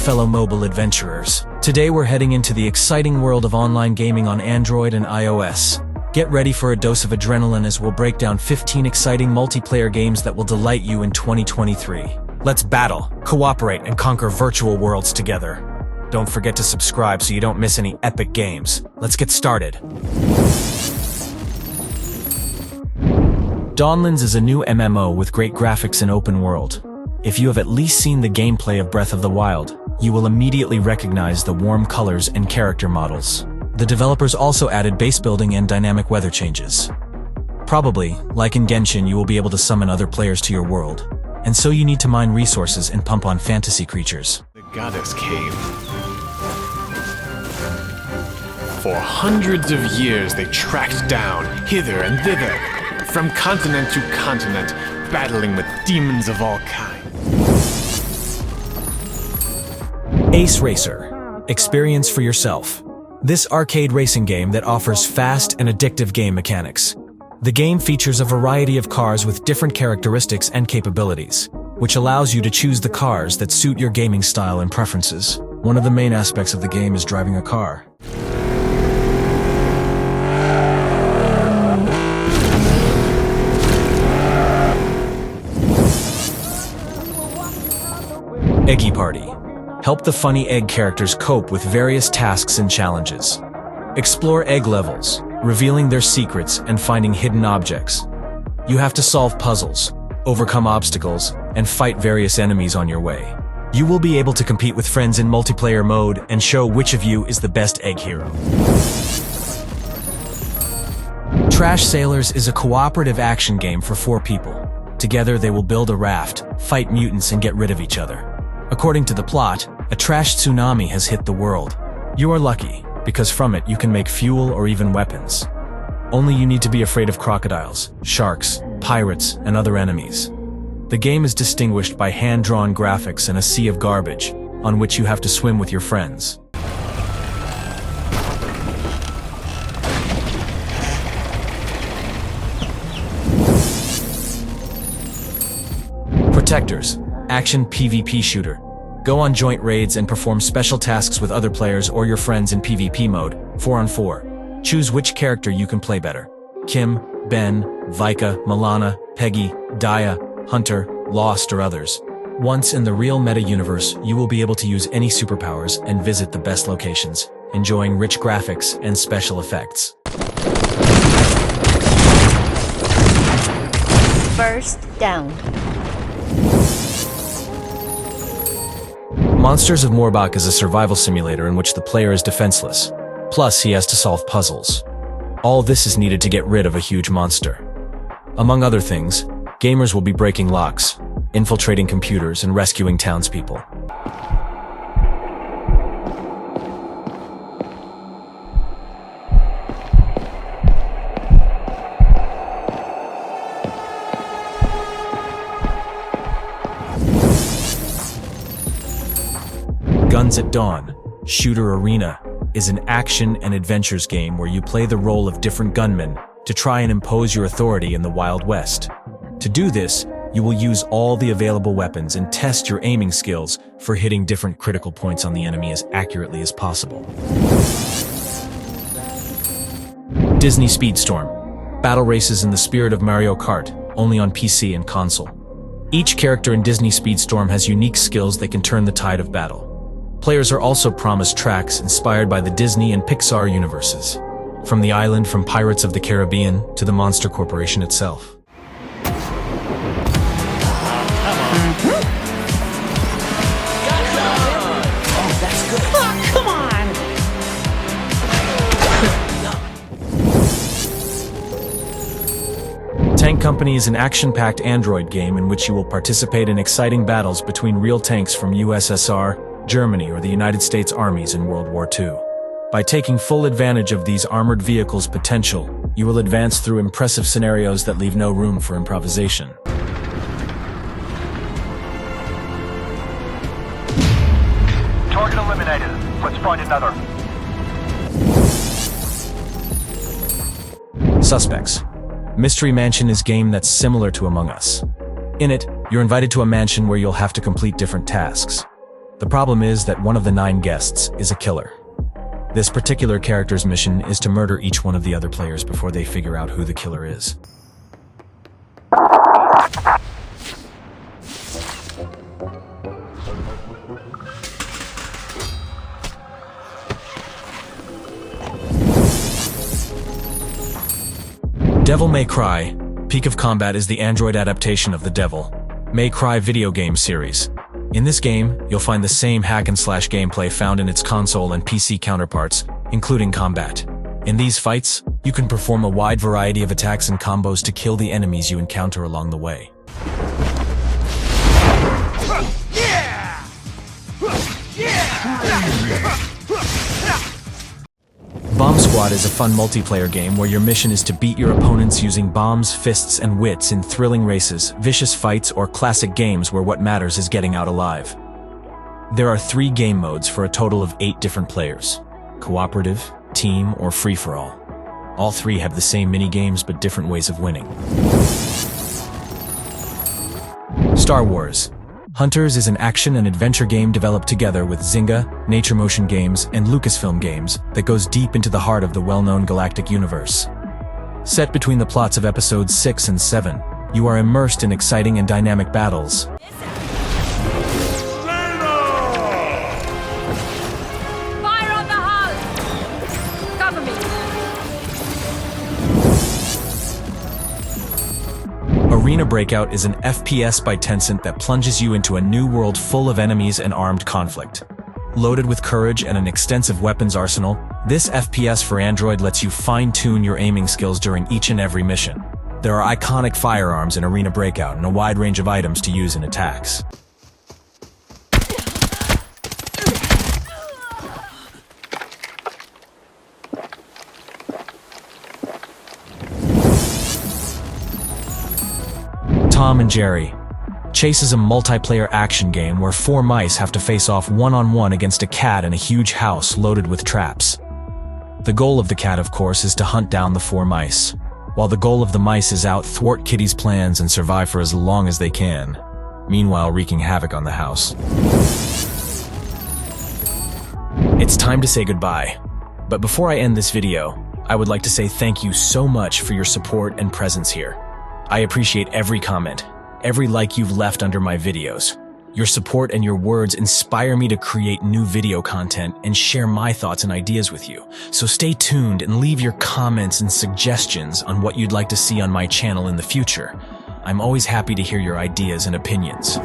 fellow mobile adventurers. Today we're heading into the exciting world of online gaming on Android and iOS. Get ready for a dose of adrenaline as we'll break down 15 exciting multiplayer games that will delight you in 2023. Let's battle, cooperate, and conquer virtual worlds together. Don't forget to subscribe so you don't miss any epic games. Let's get started. Dawnlands is a new MMO with great graphics and open world. If you have at least seen the gameplay of Breath of the Wild, you will immediately recognize the warm colors and character models. The developers also added base building and dynamic weather changes. Probably, like in Genshin, you will be able to summon other players to your world, and so you need to mine resources and pump on fantasy creatures. The goddess cave. For hundreds of years they tracked down, hither and thither, from continent to continent, battling with demons of all kinds. Ace Racer. Experience for yourself. This arcade racing game that offers fast and addictive game mechanics. The game features a variety of cars with different characteristics and capabilities, which allows you to choose the cars that suit your gaming style and preferences. One of the main aspects of the game is driving a car. Eggy Party. Help the funny egg characters cope with various tasks and challenges. Explore egg levels, revealing their secrets and finding hidden objects. You have to solve puzzles, overcome obstacles, and fight various enemies on your way. You will be able to compete with friends in multiplayer mode and show which of you is the best egg hero. Trash Sailors is a cooperative action game for 4 people. Together they will build a raft, fight mutants, and get rid of each other. According to the plot, a trash tsunami has hit the world. You are lucky, because from it you can make fuel or even weapons. Only you need to be afraid of crocodiles, sharks, pirates, and other enemies. The game is distinguished by hand-drawn graphics and a sea of garbage, on which you have to swim with your friends. Protectors. Action PvP shooter. Go on joint raids and perform special tasks with other players or your friends in PvP mode, 4-on-4. Choose which character you can play better. Kim, Ben, Vika, Milana, Peggy, Daya, Hunter, Lost, or others. Once in the real meta-universe, you will be able to use any superpowers and visit the best locations, enjoying rich graphics and special effects. First down. Monsters of Morbach is a survival simulator in which the player is defenseless. Plus, he has to solve puzzles. All this is needed to get rid of a huge monster. Among other things, gamers will be breaking locks, infiltrating computers, and rescuing townspeople. Guns at Dawn, Shooter Arena, is an action and adventures game where you play the role of different gunmen to try and impose your authority in the Wild West. To do this, you will use all the available weapons and test your aiming skills for hitting different critical points on the enemy as accurately as possible. Disney Speedstorm. Battle races in the spirit of Mario Kart, only on PC and console. Each character in Disney Speedstorm has unique skills that can turn the tide of battle. Players are also promised tracks inspired by the Disney and Pixar universes, from the island from Pirates of the Caribbean to the Monster Corporation itself. Tank Company is an action-packed Android game in which you will participate in exciting battles between real tanks from USSR, Germany, or the United States armies in World War II. By taking full advantage of these armored vehicles' potential, you will advance through impressive scenarios that leave no room for improvisation. Target eliminated. Let's find another. Suspects. Mystery Mansion is a game that's similar to Among Us. In it, you're invited to a mansion where you'll have to complete different tasks. The problem is that one of the 9 guests is a killer. This particular character's mission is to murder each one of the other players before they figure out who the killer is. Devil May Cry: Peak of Combat is the Android adaptation of the Devil May Cry video game series. In this game, you'll find the same hack-and-slash gameplay found in its console and PC counterparts, including combat. In these fights, you can perform a wide variety of attacks and combos to kill the enemies you encounter along the way. BombSquad is a fun multiplayer game where your mission is to beat your opponents using bombs, fists, and wits in thrilling races, vicious fights, or classic games where what matters is getting out alive. There are 3 game modes for a total of 8 different players: cooperative, team, or free-for-all. All 3 have the same mini-games but different ways of winning. Star Wars: Hunters is an action and adventure game developed together with Zynga, Nature Motion Games, and Lucasfilm Games that goes deep into the heart of the well-known galactic universe. Set between the plots of episodes 6 and 7, you are immersed in exciting and dynamic battles. Fire on the hull! Cover me! Arena Breakout is an FPS by Tencent that plunges you into a new world full of enemies and armed conflict. Loaded with courage and an extensive weapons arsenal, this FPS for Android lets you fine-tune your aiming skills during each and every mission. There are iconic firearms in Arena Breakout and a wide range of items to use in attacks. Tom and Jerry. Chase is a multiplayer action game where 4 mice have to face off one-on-one against a cat in a huge house loaded with traps. The goal of the cat, of course, is to hunt down the 4 mice, while the goal of the mice is out thwart Kitty's plans and survive for as long as they can, meanwhile wreaking havoc on the house. It's time to say goodbye, but before I end this video, I would like to say thank you so much for your support and presence here. I appreciate every comment, every like you've left under my videos. Your support and your words inspire me to create new video content and share my thoughts and ideas with you. So stay tuned and leave your comments and suggestions on what you'd like to see on my channel in the future. I'm always happy to hear your ideas and opinions.